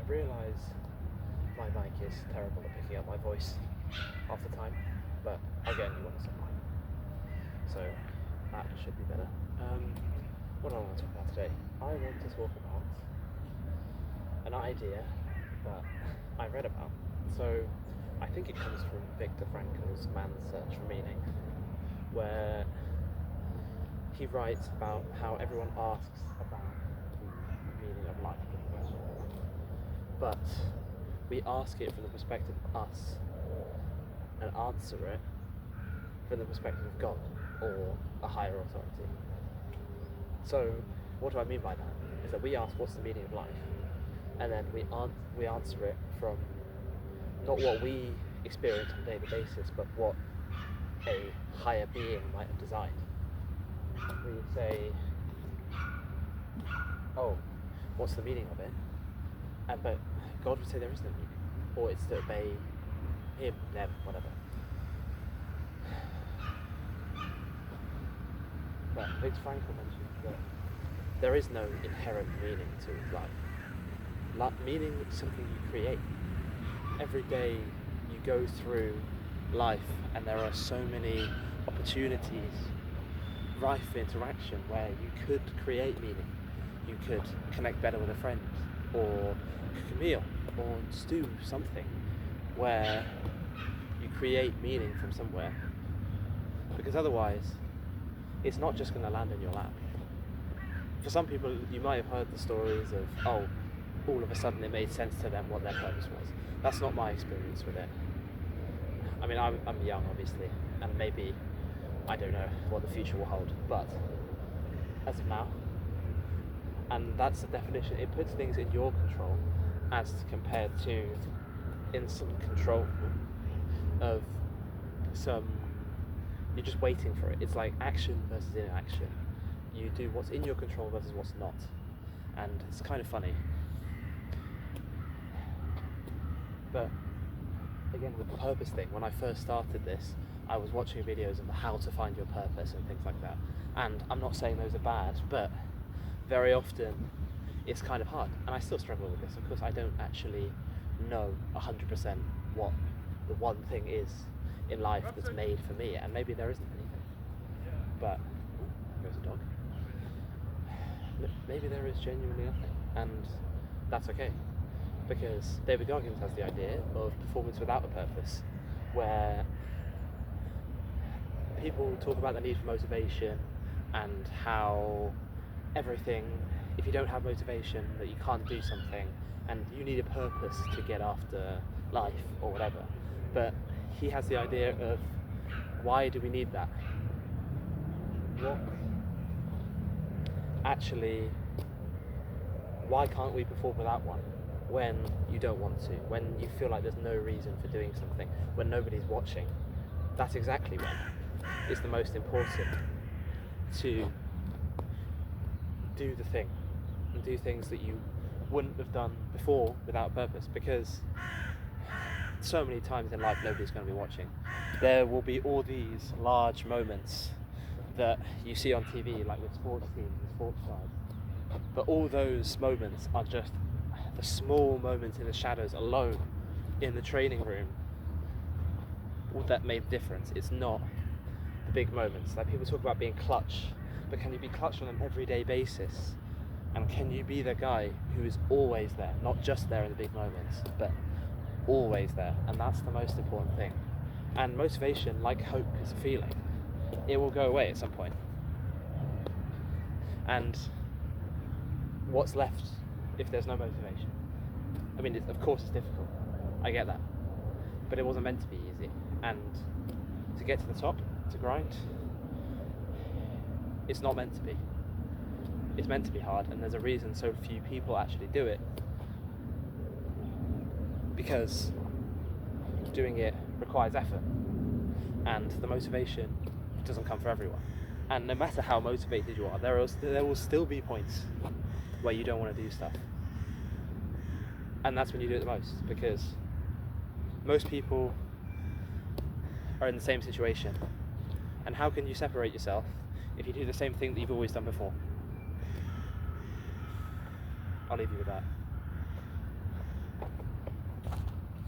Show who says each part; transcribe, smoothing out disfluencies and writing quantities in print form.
Speaker 1: realise my mic is terrible at picking up my voice half the time, but again, you want to mine, so that should be better. What do I want to talk about today? I want to talk about an idea that I read about. So I think it comes from Viktor Frankl's Man's Search for Meaning, where he writes about how everyone asks about the meaning of life, but we ask it from the perspective of us and answer it from the perspective of God or a higher authority. So what do I mean by that? Is that we ask what's the meaning of life, and then we answer it from not what we experience on a daily basis, but what a higher being might have designed. We say, oh, what's the meaning of it? But God would say there is no meaning, or it's to obey him, them, whatever. But Viktor Frankl mentions that there is no inherent meaning to life. Meaning is something you create. Every day you go through life and there are so many opportunities, rife interaction where you could create meaning. You could connect better with a friend, or cook a meal, or just do something where you create meaning from somewhere. Because otherwise, it's not just going to land in your lap. For some people, you might have heard the stories of, all of a sudden it made sense to them what their purpose was. That's not my experience with it. I mean, I'm young, obviously, and maybe I don't know what the future will hold, but as of now, and that's the definition, it puts things in your control as compared to in some control of some, you're just waiting for it. It's like action versus inaction. You do what's in your control versus what's not, and it's kind of funny. But again, with the purpose thing, when I first started this, I was watching videos of how to find your purpose and things like that, and I'm not saying those are bad, but very often it's kind of hard, and I still struggle with this. Of course, I don't actually know 100% what the one thing is in life that's made for me, and maybe there isn't anything, but there's a dog. Maybe there is genuinely nothing, and that's okay, because David Goggins has the idea of performance without a purpose, where people talk about the need for motivation and how everything, if you don't have motivation, that you can't do something, and you need a purpose to get after life or whatever. But he has the idea of, why do we need that? What actually, why can't we perform without one when you don't want to, when you feel like there's no reason for doing something, when nobody's watching? That's exactly when it's the most important to do the thing and do things that you wouldn't have done before without purpose, because so many times in life nobody's going to be watching. There will be all these large moments that you see on TV, like with sports teams and sports sides, but all those moments are just the small moments in the shadows alone in the training room that made the difference. It's not the big moments. Like, people talk about being clutch, but can you be clutch on an everyday basis? And can you be the guy who is always there, not just there in the big moments, but always there? And that's the most important thing. And motivation, like hope, is a feeling. It will go away at some point. And what's left if there's no motivation? I mean, of course it's difficult, I get that, but it wasn't meant to be easy. And to get to the top, to grind, it's not meant to be. It's meant to be hard, and there's a reason so few people actually do it, because doing it requires effort, and the motivation doesn't come for everyone. And no matter how motivated you are, there will still be points where you don't want to do stuff, and that's when you do it the most, because most people are in the same situation. And how can you separate yourself if you do the same thing that you've always done before? I'll leave you with that.